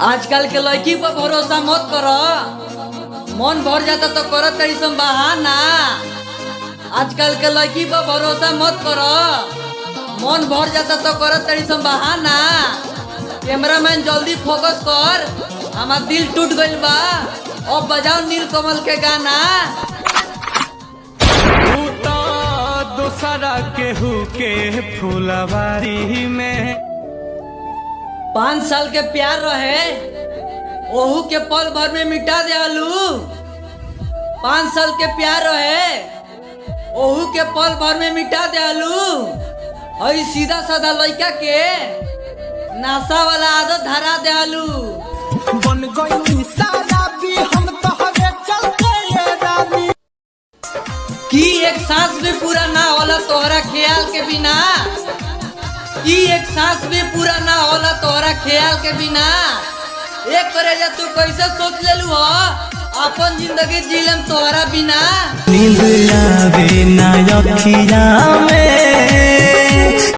आजकल के लड़की पर भरोसा मत करो, मन भर जाता तो करत करी सम बहाना। आजकल के लड़की पर भरोसा मत करो, मन भर जाता तो करत करी सम बहाना। कैमरामैन जल्दी फोकस कर, हमार दिल टूट गइल बा। अब बजाओ नीलकमल के गाना। दूसरा केहू के फुलवारी में 5 साल के प्यार रहे, ओहू के पल भर में मिटा दे आलू। 5 साल के प्यार रहे, ओहू के पल भर में मिटा दे आलू। और सीधा साधा लड़का के नशा वाला आदत धरा दे आलू। बन गई सारा भी हम तोहरे चलते ये रानी। कि एक सांस भी पूरा ना होला तोहरा ख्याल के बिना। कि एक सांस भी पूरा ना होला तोहरा ख्याल के बिना। एक करे जा तू कैसे सोच लेलू हो अपन जिंदगी जीलम तोहरा बिना। नींद आवे ना अखिया में